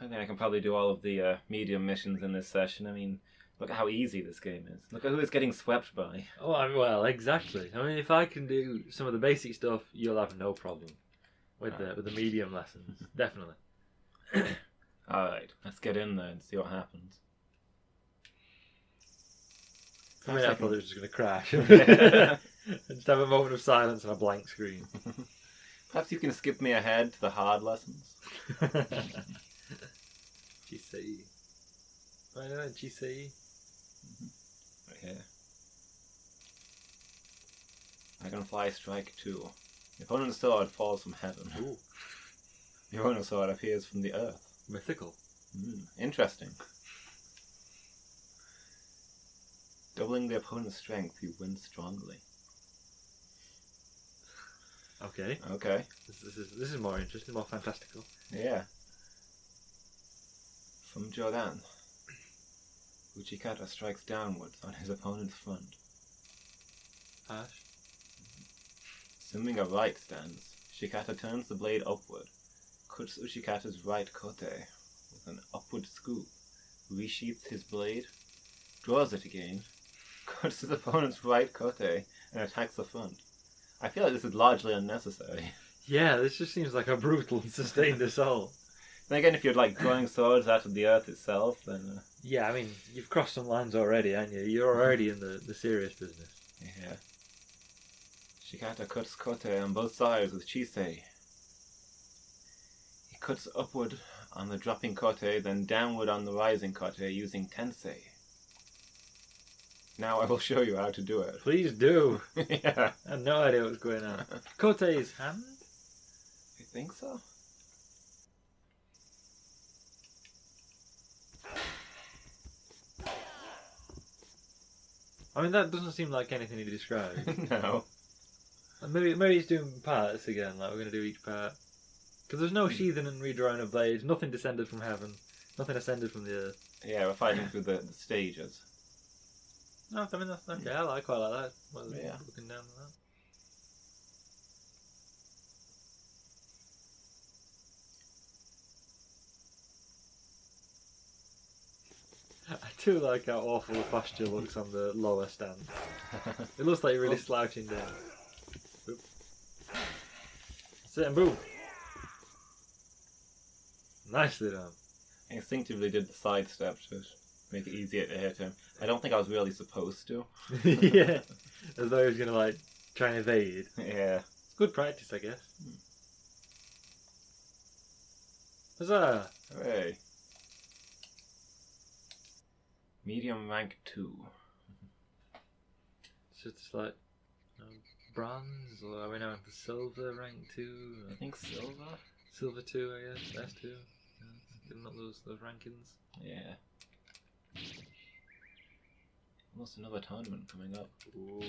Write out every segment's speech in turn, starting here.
I think I can probably do all of the medium missions in this session. I mean, look at how easy this game is. Look at who it's getting swept by. Oh, well, exactly. I mean, if I can do some of the basic stuff, you'll have no problem with the medium lessons. Definitely. Alright, let's get in there and see what happens. I mean, I thought it was just going to crash. Yeah. Just have a moment of silence and a blank screen. Perhaps you can skip me ahead to the hard lessons. Chisei. I know, Chisei. Right here. Dragonfly Strike 2. The opponent's sword falls from heaven. Ooh. The opponent's sword appears from the earth. Mythical. Interesting. Doubling the opponent's strength, you win strongly. Okay. Okay. This is more interesting, more fantastical. Yeah. From Jodan, Uchikata strikes downwards on his opponent's front. Harsh. Assuming a right stance, Shikata turns the blade upward, cuts Uchikata's right kote with an upward scoop, resheaths his blade, draws it again, cuts his opponent's right kote, and attacks the front. I feel like this is largely unnecessary. Yeah, this just seems like a brutal and sustained assault. Then again, if you're like drawing swords out of the earth itself, then... Yeah, I mean, you've crossed some lines already, haven't you? You're already in the serious business. Yeah. Shikata cuts kote on both sides with Chisei. He cuts upward on the dropping kote, then downward on the rising kote using tensei. Now I will show you how to do it. Please do. Yeah. I have no idea what's going on. Kote's hand? I think so. I mean, that doesn't seem like anything he described. No. Maybe he's doing parts again, like we're going to do each part. Because there's no sheathing and redrawing of blades, nothing descended from heaven, nothing ascended from the earth. Yeah, we're fighting through the stages. No, I mean, that's okay, I quite like that. Well, Yeah. Looking down at that. I do like how awful the posture looks on the lower stand. It looks like you're really slouching down. Boop. Sit and boom. Nicely done. I instinctively did the side step to make it easier to hit him. I don't think I was really supposed to. Yeah, as though he was going to like try and evade. Yeah. It's good practice, I guess. Huzzah! Hooray. Medium rank 2. So it's like bronze, or are we now into silver rank 2? I think silver? Silver 2, I guess. S2. Not those rankings. Yeah. Almost another tournament coming up. Ooh.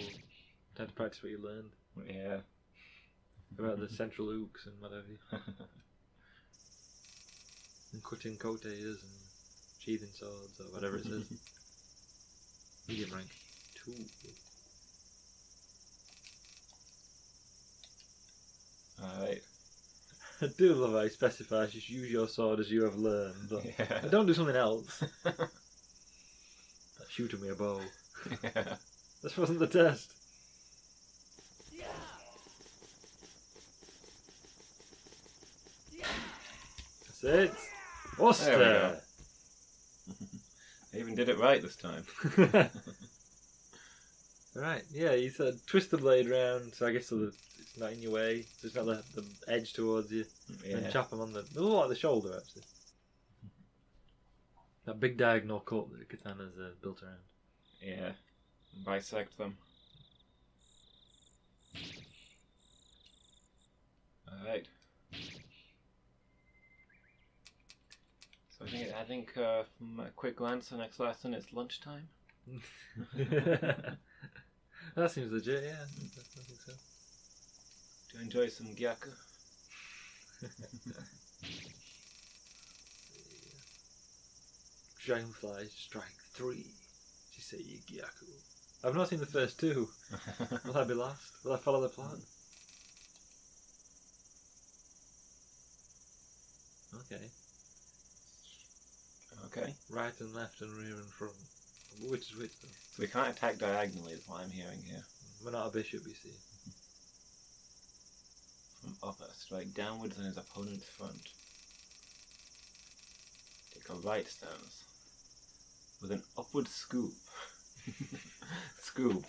Time to practice what you learned Yeah. about the central hooks and whatever. And cutting kotes and sheathing swords or whatever it says. Medium rank 2. Alright. I do love how he specifies just use your sword as you have learned, but Yeah. don't do something else. Like shooting me a bow. Yeah. This wasn't the test. That's it. Worcester. There I even did it right this time. Right, yeah, you said twist the blade round, so I guess so that it's not in your way, so it's not the edge towards you. Yeah. And chop them on the, like the shoulder actually. That big diagonal cut that the katana's built around. Yeah. Bisect them. Alright. So I think from a quick glance, the next lesson it's lunchtime. That seems legit, yeah. I think so. To enjoy some gyaku. Dragonfly Strike 3. Chisei Gyaku. I've not seen the first two. Will I be lost? Will I follow the plot? Okay. Okay. Right and left and rear and front. Which is which though? So we can't attack diagonally is what I'm hearing here. We're not a bishop, you see. From upper, strike downwards on his opponent's front. Take a right stance. With an upward scoop. Scoop.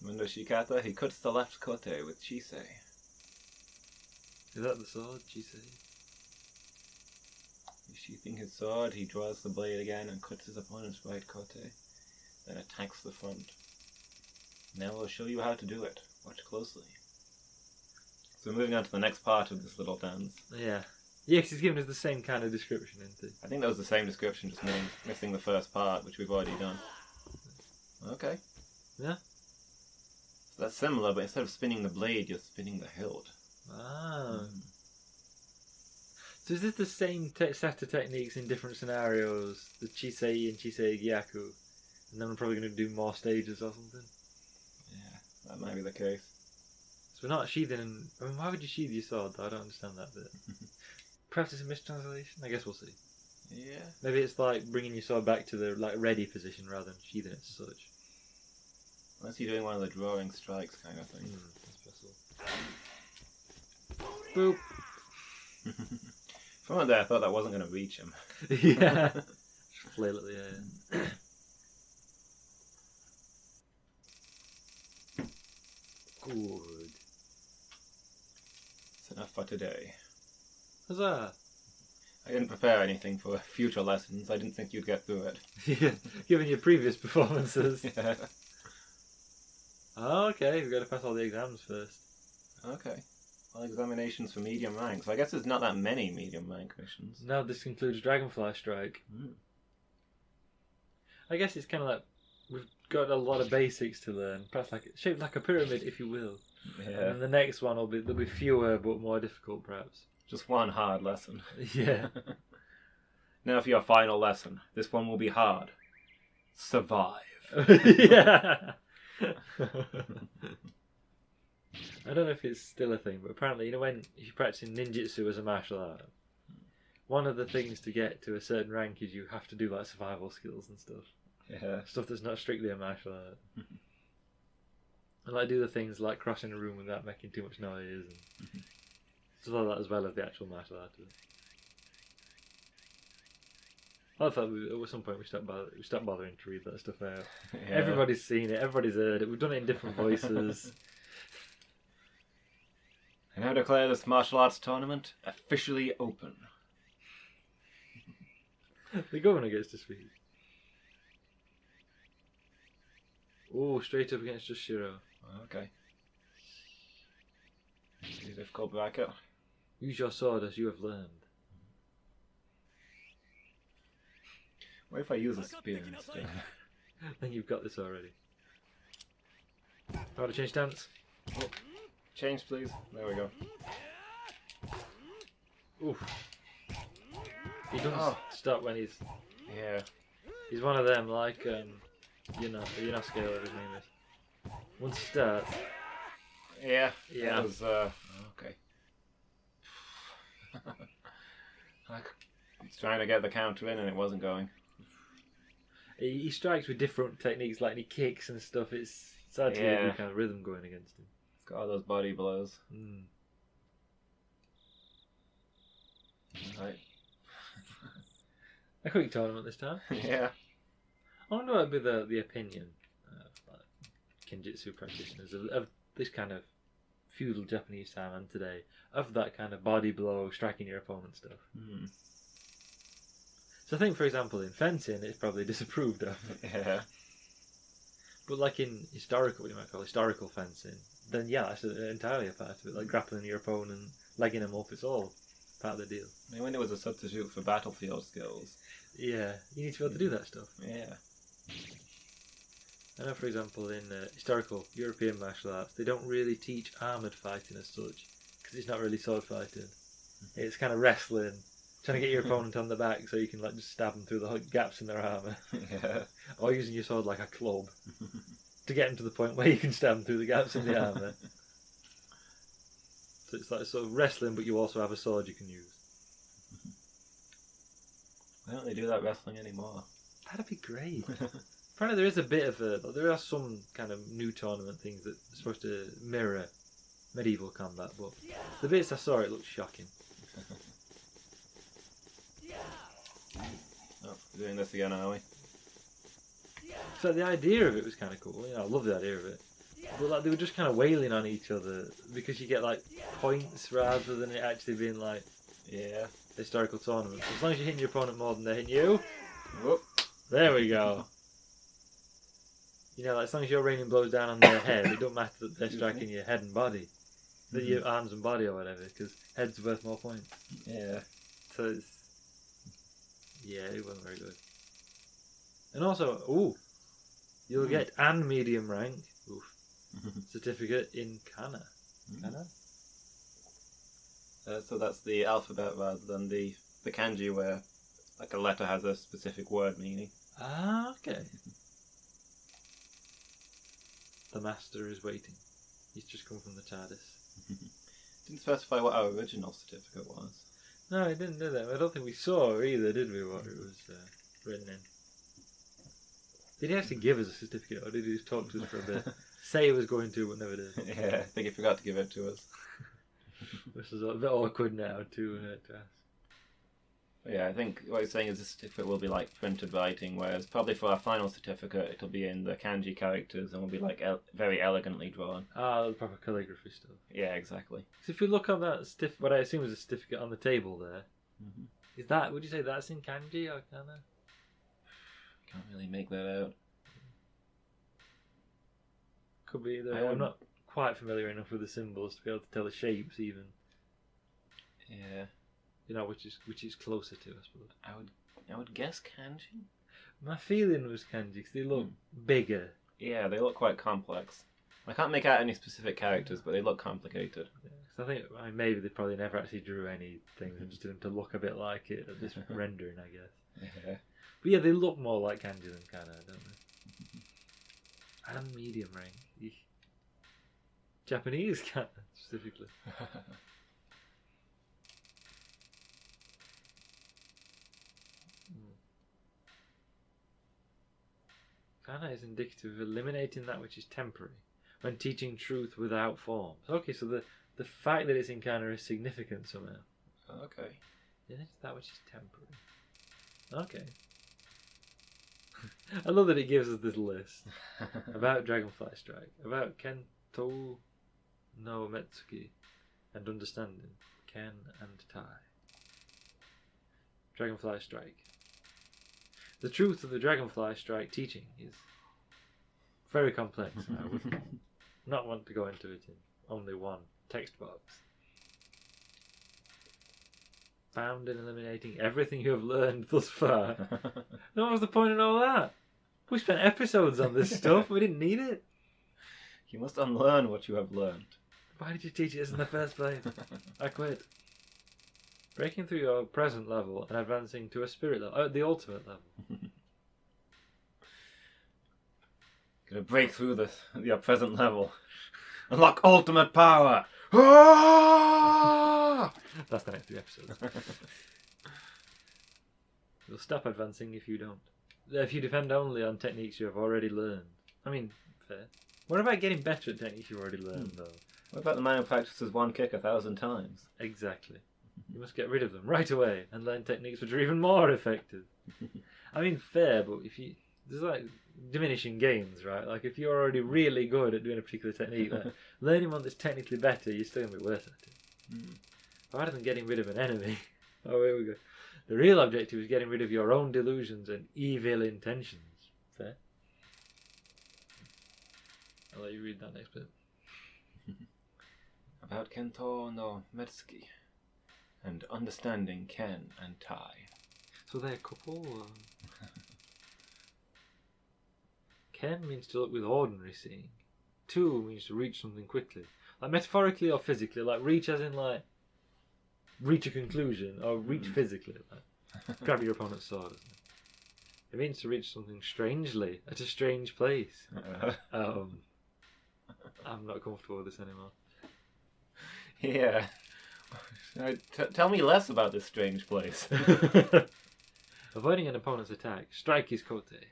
Mundo Shikata, he cuts the left kote with Chisei. Is that the sword, Chisei? Sheathing his sword, he draws the blade again and cuts his opponent's right kote, then attacks the front. Now I'll show you how to do it. Watch closely. So moving on to the next part of this little dance. Yeah. Yeah, 'cause he's given us the same kind of description, isn't he? I think that was the same description, just missing the first part, which we've already done. Okay. Yeah. So that's similar, but instead of spinning the blade, you're spinning the hilt. Ah. So is this the same set of techniques in different scenarios? The Chisei and Chisei Gyaku? And then we're probably going to do more stages or something? Yeah, that might be the case. So we're not sheathing... I mean, why would you sheath your sword, though? I don't understand that bit. Perhaps it's a mistranslation? I guess we'll see. Yeah. Maybe it's like bringing your sword back to the ready position rather than sheathing it as such. Unless you're doing one of the drawing strikes kind of thing. That's possible. Boop! From up there, I thought that wasn't going to reach him. Yeah. Flail at the air. Good. That's enough for today. Huzzah! I didn't prepare anything for future lessons. I didn't think you'd get through it. Yeah, given your previous performances. Yeah. Oh, okay, we've got to pass all the exams first. Okay. Well, examinations for medium rank. So I guess there's not that many medium rank missions. Now this concludes Dragonfly Strike. Mm. I guess it's kind of like we've got a lot of basics to learn. Perhaps like shaped like a pyramid, if you will. Yeah. And then the next one there'll be fewer but more difficult, perhaps. Just one hard lesson. Yeah. Now for your final lesson. This one will be hard. Survive. Yeah. I don't know if it's still a thing, but apparently, you know, when you're practicing ninjutsu as a martial art, one of the things to get to a certain rank is you have to do like survival skills and stuff. Yeah. Stuff that's not strictly a martial art. And like do the things like crossing a room without making too much noise and stuff like that, as well as the actual martial art of it. I thought at some point we stopped bothering to read that stuff out. Yeah. Everybody's seen it, everybody's heard it, we've done it in different voices. I now declare this martial arts tournament officially open. The governor gets to speak. Oh, straight up against just Shiro. Okay. Pretty difficult bracket. Use your sword as you have learned. What if I use a spear instead? Then you've got this already. How to change stance? Oh, change, please. There we go. Oof. He doesn't stop when he's... Yeah. He's one of them, like, Yunosuke, whatever his name is. Once he starts... Yeah. Yeah. That was, okay. I was trying to get the counter in and it wasn't going. He strikes with different techniques, like, and he kicks and stuff. It's hard to get a good kind of rhythm going against him. It's got all those body blows. Mm. Right. A quick tournament this time. Yeah. I wonder what would be the opinion of like, Kenjutsu practitioners of this kind of feudal Japanese time and today, of that kind of body blow, striking your opponent stuff. Mm. So I think, for example, in fencing, it's probably disapproved of. Yeah. But like in historical, what you might call historical fencing, then yeah, that's entirely a part of it. Like grappling your opponent, legging them up, it's all part of the deal. I mean, when it was a substitute for battlefield skills. Yeah, you need to be able to do that stuff. Yeah. I know, for example, in historical European martial arts, they don't really teach armoured fighting as such, because it's not really sword fighting. It's kind of wrestling, trying to get your opponent on the back so you can like just stab them through the gaps in their armour. Yeah. Or using your sword like a club to get them to the point where you can stab them through the gaps in the armour. So it's like sort of wrestling, but you also have a sword you can use. Why don't they do that wrestling anymore? That'd be great. Apparently there is a bit of there are some kind of new tournament things that are supposed to mirror medieval combat, but the bits I saw, it looked shocking. Oh, we're doing this again, are we? So the idea of it was kind of cool. I love the idea of it. But like they were just kind of wailing on each other because you get like points rather than it actually being like historical tournaments. As long as you're hitting your opponent more than they're hitting you. Whoop. There we go. Like as long as you're raining blows down on their head, it don't matter that they're striking your head and body, that your arms and body or whatever, because head's worth more points. Yeah. So it's it wasn't very good. And also, you'll get an medium rank certificate in Kana. Kana? So that's the alphabet rather than the kanji where like a letter has a specific word meaning. Ah, okay. The master is waiting. He's just come from the TARDIS. Didn't specify what our original certificate was. No, he didn't do that. I don't think we saw either, did we, what it was written in. Did he actually give us a certificate, or did he just talk to us for a bit? Say he was going to, but never did. Yeah, I think he forgot to give it to us. This is a bit awkward now to ask. Yeah, I think what he's saying is the certificate will be like printed writing, whereas probably for our final certificate it'll be in the kanji characters and will be like very elegantly drawn. Ah, the proper calligraphy stuff. Yeah, exactly. So if you look on that what I assume is a certificate on the table there, is that, would you say that's in kanji or kana? Can't really make that out. Could be either. I'm not quite familiar enough with the symbols to be able to tell the shapes even. Yeah. Which is closer to, I suppose. I would guess kanji. My feeling was kanji because they look bigger. Yeah, they look quite complex. I can't make out any specific characters, but they look complicated. Yeah, 'cause I think maybe they probably never actually drew anything and just did them to look a bit like it at this rendering, I guess. Yeah. But yeah, they look more like kanji than kana, don't they? And medium rank. Eesh. Japanese kana, specifically. Kana is indicative of eliminating that which is temporary when teaching truth without forms. Okay, so the fact that it's in kana is significant somehow. Okay. Yeah, it's that which is temporary. Okay. I love that it gives us this list about Dragonfly Strike, about Kento no Metsuki, and understanding Ken and Tai. Dragonfly Strike. The truth of the Dragonfly Strike teaching is very complex. I would not want to go into it in only one text box. Found in eliminating everything you have learned thus far. What was the point in all that? We spent episodes on this stuff. We didn't need it. You must unlearn what you have learned. Why did you teach us in the first place? I quit. Breaking through your present level and advancing to a spirit level. The ultimate level. Gonna break through your present level. Unlock ultimate power! Ah! That's the next 3 episodes. You'll stop advancing if you don't. If you depend only on techniques you have already learned. I mean, fair. What about getting better at techniques you've already learned, though? What about the man who practices one kick 1,000 times? Exactly. You must get rid of them right away and learn techniques which are even more effective. I mean, fair, but there's like diminishing gains, right? Like if you're already really good at doing a particular technique, like learning one that's technically better, you're still gonna be worse at it. Rather than getting rid of an enemy. Oh, here we go. The real objective is getting rid of your own delusions and evil intentions. Fair. I'll let you read that next bit. About Kento no Metsuki and understanding Ken and Tai. So they're a couple? Ken means to look with ordinary seeing. Tu means to reach something quickly. Like metaphorically or physically. Like reach as in like reach a conclusion or reach physically. Like grab your opponent's sword, isn't it? It means to reach something strangely at a strange place. I'm not comfortable with this anymore. Yeah. Tell me less about this strange place. Avoiding an opponent's attack, strike his kote.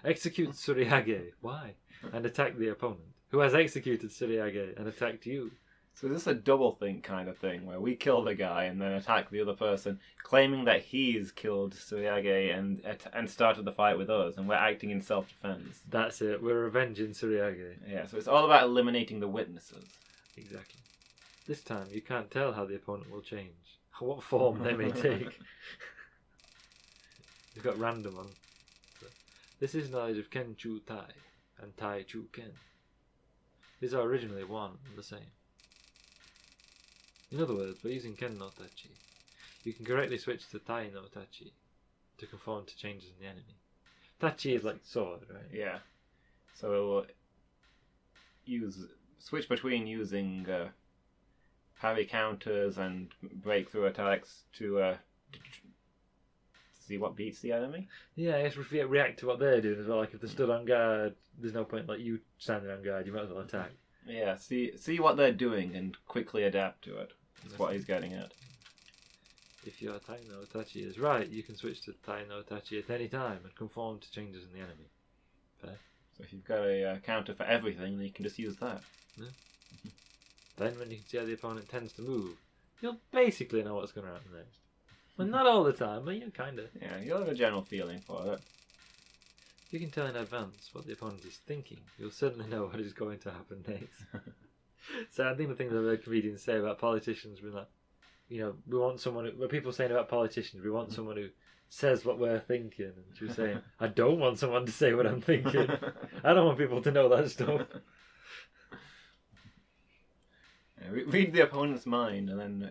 Execute Tsuriyage. Why? And attack the opponent, who has executed Tsuriyage and attacked you. So is this a double think kind of thing, where we kill the guy and then attack the other person, claiming that he's killed Tsuriyage and started the fight with us, and we're acting in self-defense? That's it. We're avenging Tsuriyage. Yeah, so it's all about eliminating the witnesses. Exactly. This time, you can't tell how the opponent will change, what form they may take. You've got random on. This is knowledge of Ken Chu Tai and Tai Chu Ken. These are originally one and the same. In other words, by using Ken no Tachi, you can correctly switch to Tai no Tachi to conform to changes in the enemy. Tachi is like sword, right? Yeah. So switch between using parry counters and breakthrough attacks to see what beats the enemy. Yeah, I guess react to what they're doing as well. Like if they're stood on guard, there's no point like you standing on guard. You might as well attack. Yeah, see what they're doing and quickly adapt to it. That's what he's getting at. If your Tai no Tachi is right, you can switch to Tai no Tachi at any time and conform to changes in the enemy. Fair? So if you've got a counter for everything, then you can just use that. Yeah. Then when you can see how the opponent tends to move, you'll basically know what's going to happen next. Well, not all the time, but kind of. Yeah, you'll have a general feeling for it. If you can tell in advance what the opponent is thinking, you'll certainly know what is going to happen next. So I think the things I've heard comedians say about politicians, being like, we want someone when people saying about politicians, we want someone who says what we're thinking. And she was saying, I don't want someone to say what I'm thinking. I don't want people to know that stuff. Yeah, read the opponent's mind and then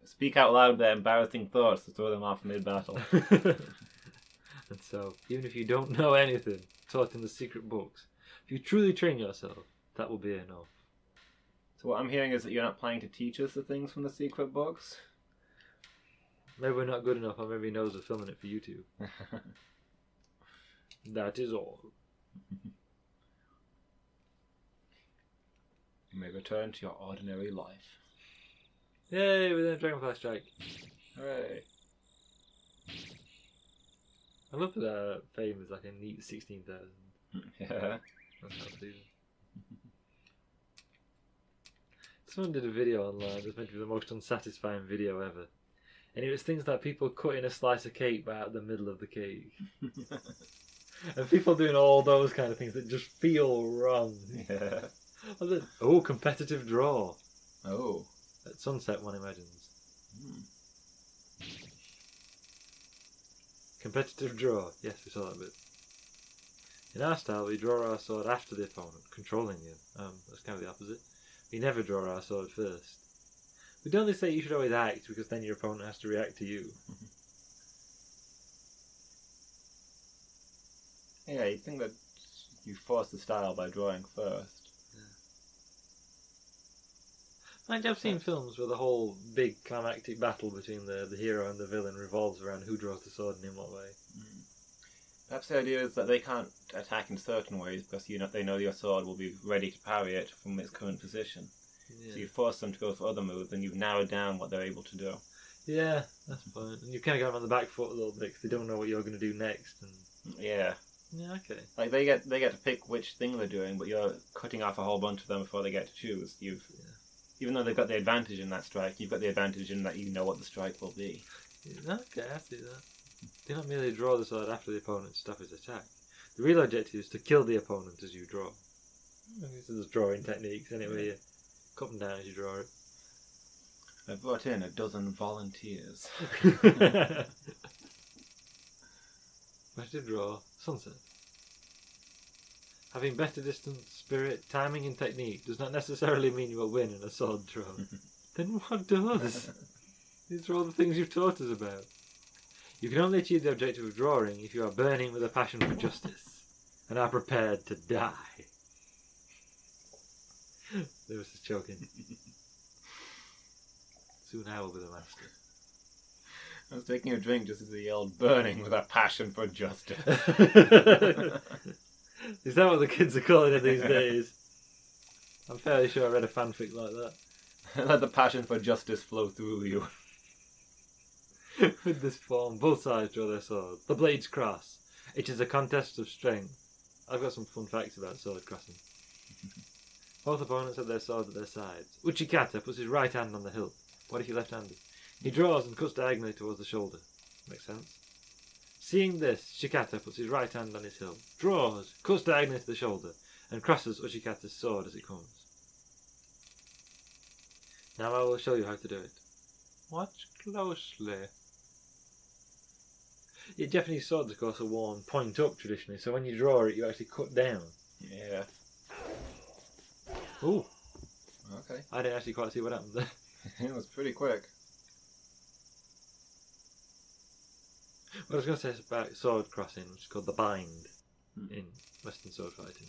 speak out loud their embarrassing thoughts to throw them off mid-battle. And so, even if you don't know anything taught in the secret books, if you truly train yourself, that will be enough. So what I'm hearing is that you're not planning to teach us the things from the secret books? Maybe we're not good enough, or maybe he knows we're filming it for YouTube. That is all. You may return to your ordinary life. Yay, within a Dragonfly Strike. Hooray. I love that fame is like a neat 16,000. Yeah. That's how pleasing. Someone did a video online that was meant to be the most unsatisfying video ever. And it was things like people cutting a slice of cake by out the middle of the cake. And people doing all those kind of things that just feel wrong. Yeah. Oh, competitive draw. Oh. At sunset, one imagines. Competitive draw. Yes, we saw that bit. In our style, we draw our sword after the opponent, controlling him. That's kind of the opposite. We never draw our sword first. We don't say you should always act because then your opponent has to react to you. Yeah, you'd think that you force the style by drawing first. Like I've seen films where the whole big climactic battle between the hero and the villain revolves around who draws the sword and in what way. Perhaps the idea is that they can't attack in certain ways because they know your sword will be ready to parry it from its current position. Yeah. So you force them to go for other moves and you've narrowed down what they're able to do. Yeah, that's fine. And you've kind of got them on the back foot a little bit because they don't know what you're going to do next. And... Yeah. Yeah, okay. Like they get to pick which thing they're doing, but you're cutting off a whole bunch of them before they get to choose. Even though they've got the advantage in that strike, you've got the advantage in that you know what the strike will be. Yeah, okay, I see that. Do not merely draw the sword after the opponent stop his attack. The real objective is to kill the opponent as you draw. There's drawing techniques anyway. You cut them down as you draw it. I brought in 12 volunteers. Where to draw? Sunset. Having better distance, spirit, timing and technique does not necessarily mean you will win in a sword draw. Then what does? These are all the things you've taught us about. You can only achieve the objective of drawing if you are burning with a passion for justice and are prepared to die. Lewis is choking. Soon I will be the master. I was taking a drink just as he yelled, burning with a passion for justice. Is that what the kids are calling it these days? I'm fairly sure I read a fanfic like that. Let the passion for justice flow through you. With this form, both sides draw their swords. The blades cross. It is a contest of strength. I've got some fun facts about sword crossing. Both opponents have their swords at their sides. Uchikata puts his right hand on the hilt. What if you're left-handed? He draws and cuts diagonally towards the shoulder. Makes sense. Seeing this, Shikata puts his right hand on his hilt, draws, cuts diagonally to the shoulder, and crosses Uchikata's sword as it comes. Now I will show you how to do it. Watch closely. Yeah, Japanese swords, of course, are worn point up traditionally, so when you draw it, you actually cut down. Yeah. Ooh. Okay. I didn't actually quite see what happened there. It was pretty quick. What I was going to say about sword crossing, which is called the bind in Western sword fighting,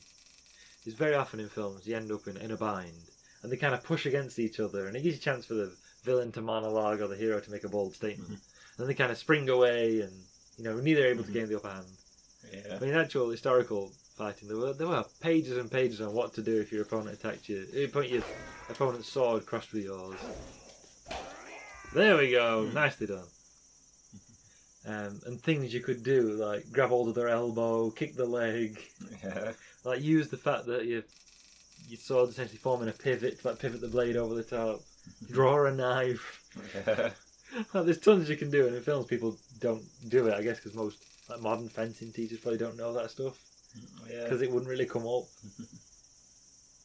is very often in films you end up in a bind, and they kind of push against each other, and it gives you a chance for the villain to monologue or the hero to make a bold statement. And then they kind of spring away, and neither are able to gain the upper hand. Yeah. But in actual historical fighting, there were pages and pages on what to do if your opponent attacked you. You put your opponent's sword crossed with yours. There we go, nicely done. And things you could do, like grab hold of their elbow, kick the leg, like use the fact that your sword's essentially forming a pivot to pivot the blade over the top, draw a knife. Like, there's tons you can do, and in films people don't do it, I guess, because most modern fencing teachers probably don't know that stuff, because it wouldn't really come up.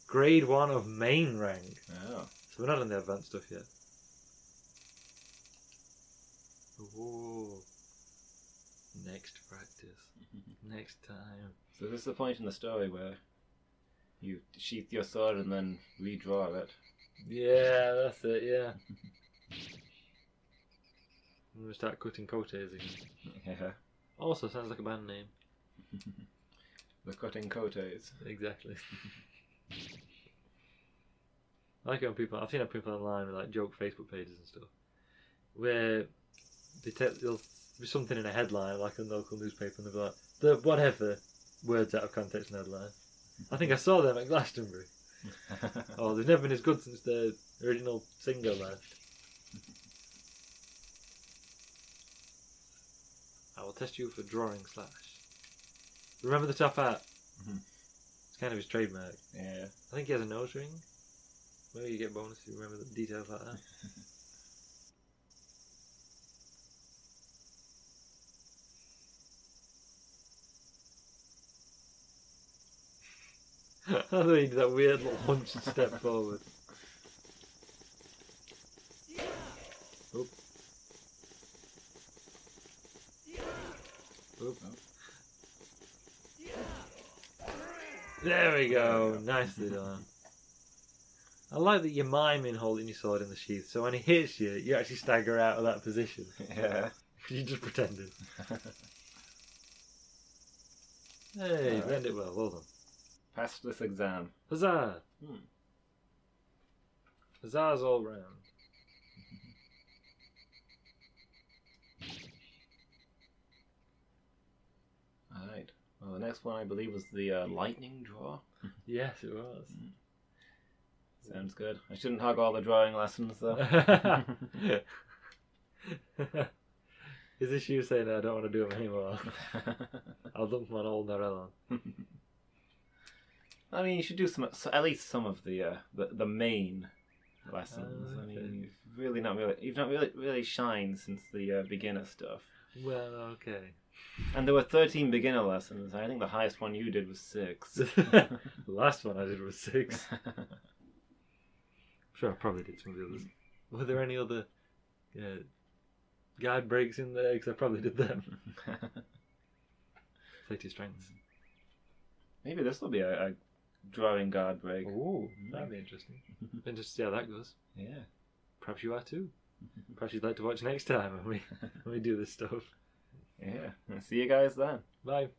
Grade 1 of main rank. Oh. So we're not on the advanced stuff yet. Ooh. Next practice. Next time. So this is the point in the story where you sheath your sword and then redraw it. Yeah, that's it, yeah. I'm going to start cutting cotes again. Yeah. Also sounds like a band name. The cutting cotes. Exactly. I like it when I've seen people online with like joke Facebook pages and stuff, where there'll be something in a headline, like a local newspaper, and they'll be like, the whatever words out of context in the headline. I think I saw them at Glastonbury. Oh, they've never been as good since the original singer left. I will test you for drawing slash. Remember the top hat? It's kind of his trademark. Yeah. I think he has a nose ring. Maybe you get bonus if you remember the details like that. I thought he did that weird little hunch and step forward. Oop. Oop. There we go. Nicely done. I like that you're miming holding your sword in the sheath, so when he hits you, you actually stagger out of that position. Yeah. You're just pretending. Hey, you blend it well. Well done. Passed this exam. Huzzah! Huzzahs all round. Alright. Well, the next one I believe was the lightning draw. Yes, it was. Sounds good. I shouldn't hog all the drawing lessons though. Is this you saying I don't want to do them anymore? I'll dump them on old Narellon. I mean, you should do at least some of the main lessons. Okay. I mean, you've not really shined since the beginner stuff. Well, okay. And there were 13 beginner lessons. I think the highest one you did was 6. The last one I did was 6. I'm sure I probably did some of the others. Were there any other guide breaks in there? Because I probably did them. Play to strengths. Maybe this will be a drawing guard break. Ooh, that'd be interesting. And just see how that goes. Yeah. Perhaps you are too. Perhaps you'd like to watch next time when we do this stuff. Yeah. See you guys then. Bye.